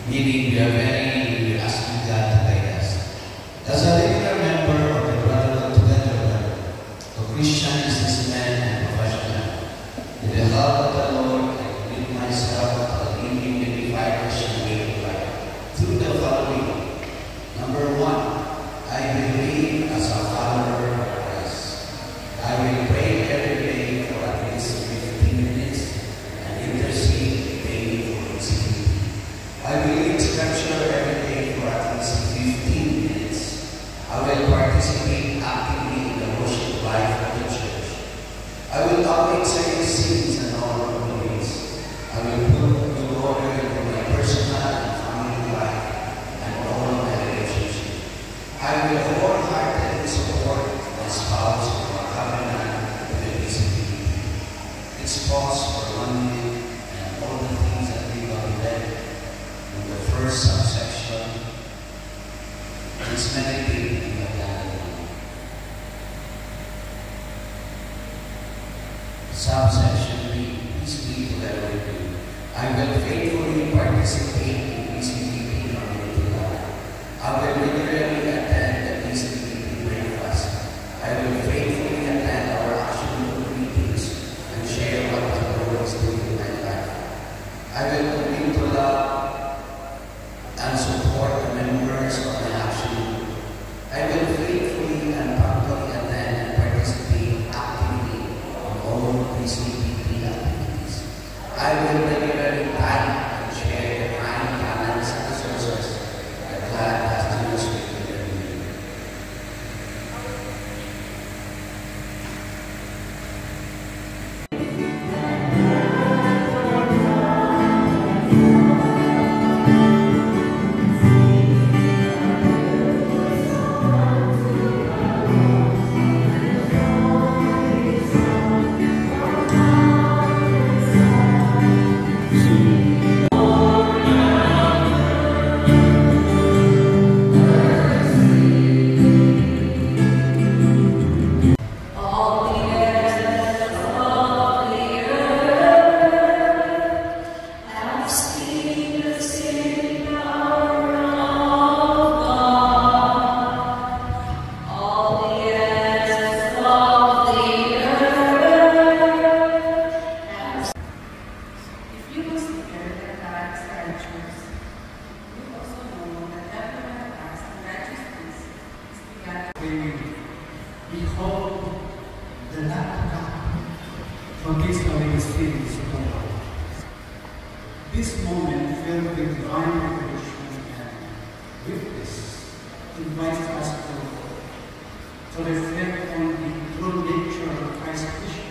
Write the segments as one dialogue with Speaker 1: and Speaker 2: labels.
Speaker 1: Meaning we are very asking God to guide us. As a regular member of the Brotherhood Together, a Christian businessman and professional, with the help of the Lord, I commit myself to living a divine Christian way of life through the following. Number one, I believe as a follower of Christ. I will pray every day for at least 15 minutes and intercede daily for His people. I will read Scripture every day for at least 15 minutes. I will participate actively in the worship life of the church. I will avoid certain sins and all wrong ways. I will put good order into my personal and family life and all of my relationships. I will wholeheartedly support my spouse for a covenant with the disability. Let's pause for 1 minute and all the things that we have read in the first subsection. Let's meditate in the dialogue. Subsection B, please be together with me. I will faithfully participate in PCBP community life. I will regularly attend the PCBP breakfast. I will faithfully attend our action meetings and share what the Lord is doing in my life. I will commit to love and support the members of my action group. I will faithfully and promptly attend and participate actively on all PCBP activities. I will regularly time and share the kind talents and resources that God has demonstrated in me.
Speaker 2: Behold the Lamb of God, forgives away the sins of the world. This moment filled with divine revelation and witness invites us to reflect on the true nature of Christ's Christian.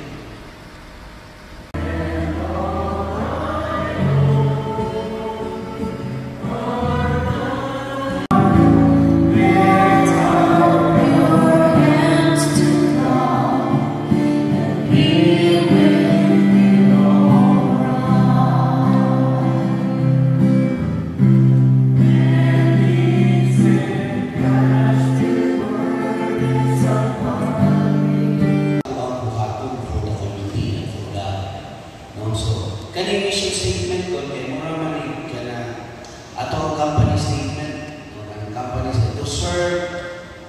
Speaker 1: Kani mission statement ko kay mura man kana ato company statement ng companies to serve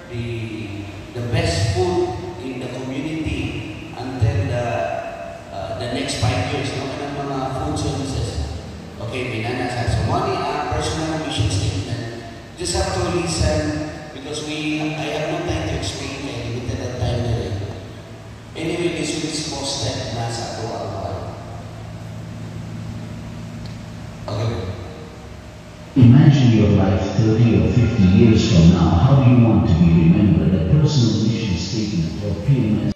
Speaker 1: the best food in the community until the next 5 years no kanang mga food services. Okay, binana sa so money personal mission statement. Just have to listen because I have no time to explain kay limited ang time na rin. Anyway, this will is posted na sa ato ang
Speaker 3: Imagine your life 30 or 50 years from now. How do you want to be remembered? A personal mission statement or PMS.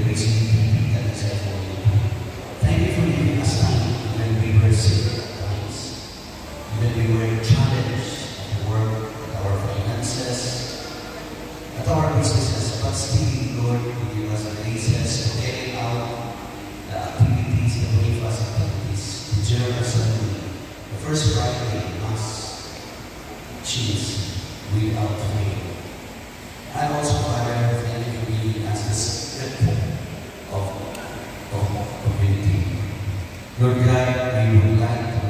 Speaker 1: Thank you for giving us time when we were sick at times, when we were challenged at work, at our finances, at our businesses, but still, Lord, you give us the graces to carry out the activities, the breakfast activities, the journal assembly, the first Friday, Mass, cheese, without fail. And also, Father, thank you for giving us the spirit of community. Lord God, we would like to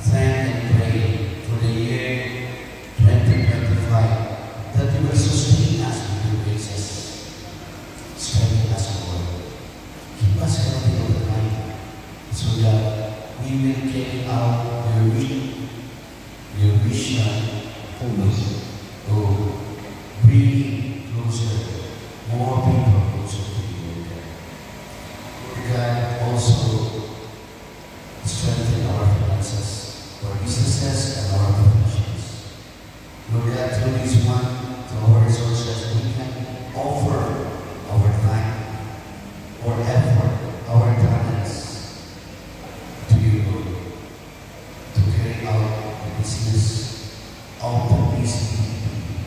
Speaker 1: thank and pray for the year He will carry out your mission
Speaker 3: always.
Speaker 1: to bring closer, more people closer to you, Lord God. Lord God, also strengthen our finances, our businesses, and our professions. Lord God, through this one, through our resources, we can offer our time, our effort, our talents to you, Lord, to carry out the business of the BCP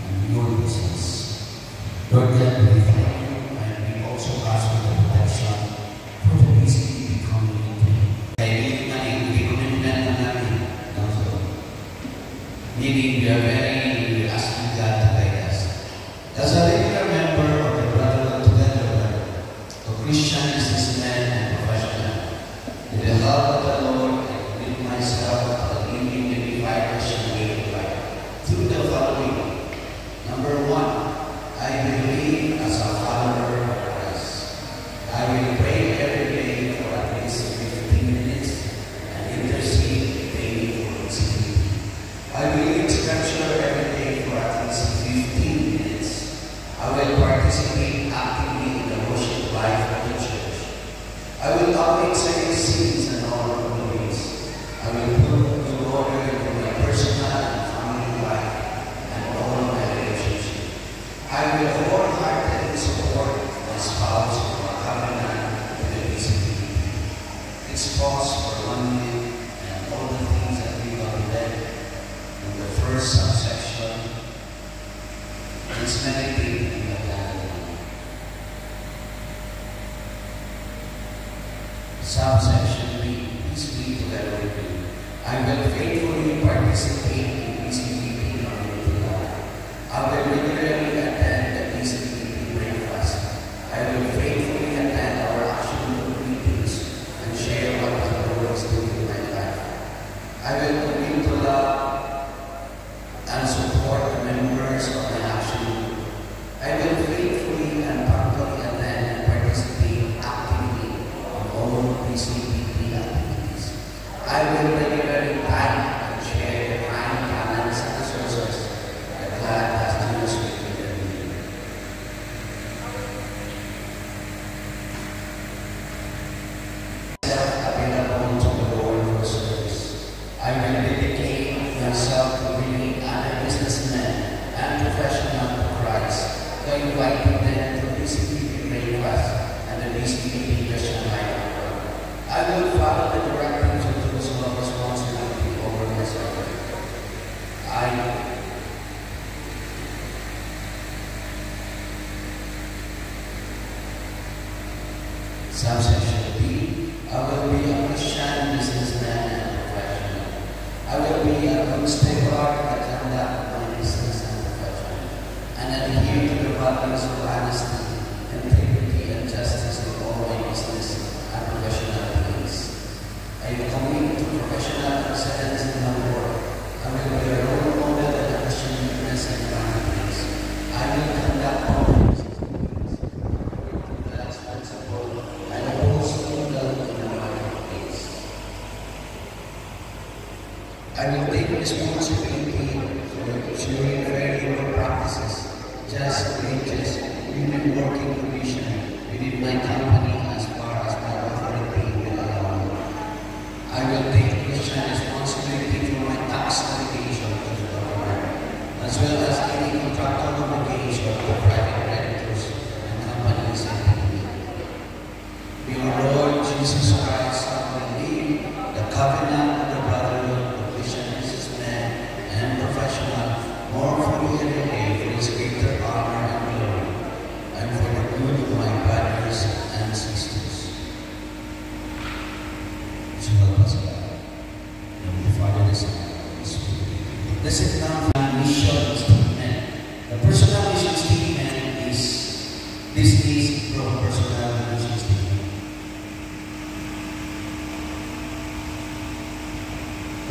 Speaker 1: and your business. Lord God, we thank you, and we also ask for the protection for the BCP community. Meaning we are very asking God to guide us. As a regular member of the Brotherhood Together, a Christian businessman and professional, with the help of the Lord, I commit myself to living the divine Christian way of life through the following. Number one, I believe as a follower of Christ. I will pray every day for at least 15 minutes and intercede daily for execution. I will read scripture every day for at least 15 minutes. I will participate actively in the worship life of the church. I will not examine sins and all ways. I will put the order in my personal and family life and all my relationships. I will wholeheartedly support my spouse for a covenant with the BCP. Let's pause for 1 minute and all the things that we have read in the first subsection. Let's meditate in the plan. Subsection B, please read together with me. I will faithfully participate in BCP community life. I will regularly attend the BCP breakfast. I will faithfully attend our action group meetings and share what the Lord is doing in my life. I will commit to love and support the members of the action group. I will faithfully and promptly attend and participate actively on all BCP activities. I will regularly time and share the time, talents, and resources that God has given us with me. Available to the Lord for service. I will dedicate myself to bringing other businessmen and professionals to Christ, by inviting them to BCP breakfast and the BCP Christian life. I will follow the directives of those who have responsibility over myself. Subsection B, I will be a Christian businessman and professional. I will be a good steward in the conduct of my business and profession, and adhere to the values of honesty, integrity, and justice in all my business and professional dealings. I will commit to professional excellence in my work. I will be a role model and a Christian witness in my place. I will conduct all my business dealings with responsible and oppose evil in the marketplace. I will take responsibility for ensuring fair labor practices, just wages, human working conditions within my company as far as my authority will allow me. I will take Christian responsibility for my tax obligation to the government, as well as any contractual obligation to private creditors and companies in the May our Lord Jesus Christ believe the covenant of the brotherhood of Christian businessmen and professional more fully every day for His greater honor and glory, and for the good of my brothers and sisters. So help us God. And the Father, the Son, and the Holy Spirit. Let's sit down for our mission statement. The personal mission statement is this is from personal mission statement.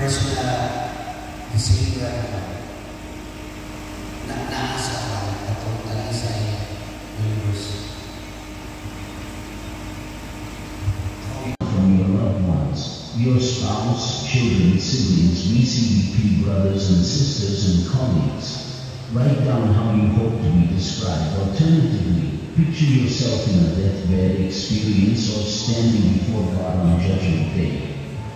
Speaker 1: Personal decision na nasa atong talisay universe.
Speaker 3: From your loved ones, your spouse, spouse, children, siblings, BCBP brothers and sisters and colleagues. Write down how you hope to be described. Alternatively, picture yourself in a deathbed experience or standing before God on Judgment Day.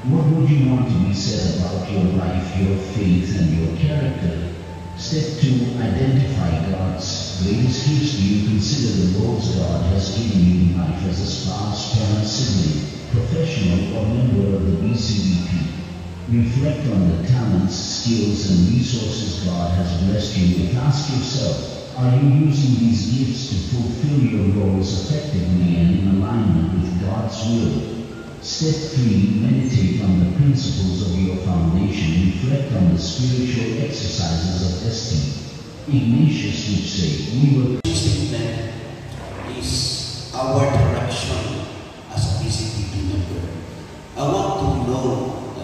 Speaker 3: What would you want to be said about your life, your faith, and your character? Step 2. Identify God's greatest gifts. Do you consider the roles God has given you in life as a spouse, parent, sibling, professional, or member of the BCBP? Reflect on the talents, skills, and resources God has blessed you with. Ask yourself, are you using these gifts to fulfill your roles effectively and in alignment with God's will? Step 3. Meditate on the principles of your foundation. Reflect on the spiritual exercises of destiny. Ignatius would say, we were...
Speaker 1: Statement is our direction as a BCBP member. I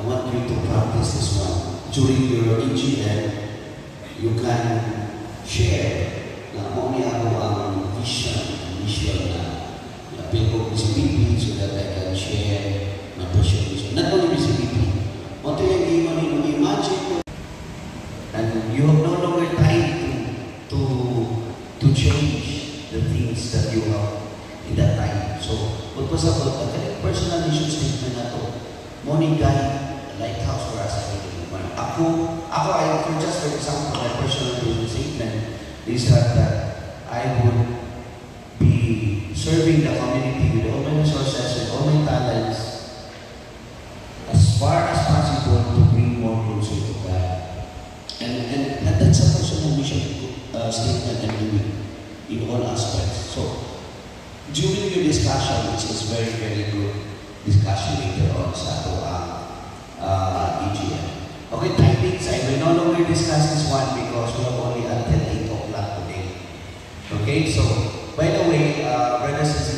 Speaker 1: want you to practice this one. During your AGM, you can share na kung ano ang vision na people BCBP so that I can share my personal vision. Not only BCBP, onto yung imagine and you have no longer time to change the things that you have in that time. So, what was about the personal vision statement na to? Morning guide, lighthouse for us. Just for example, my personal vision statement is that I would be serving the community with all my resources, with all my talents, as far as possible to bring more closer to God. And that's a personal mission statement I'm doing in all aspects. So, during your discussion, which is very, very good discussion later on sa AGM. Okay, timings, I will no longer discuss this one because we have only until 8 o'clock today. Okay, so, by the way, brothers and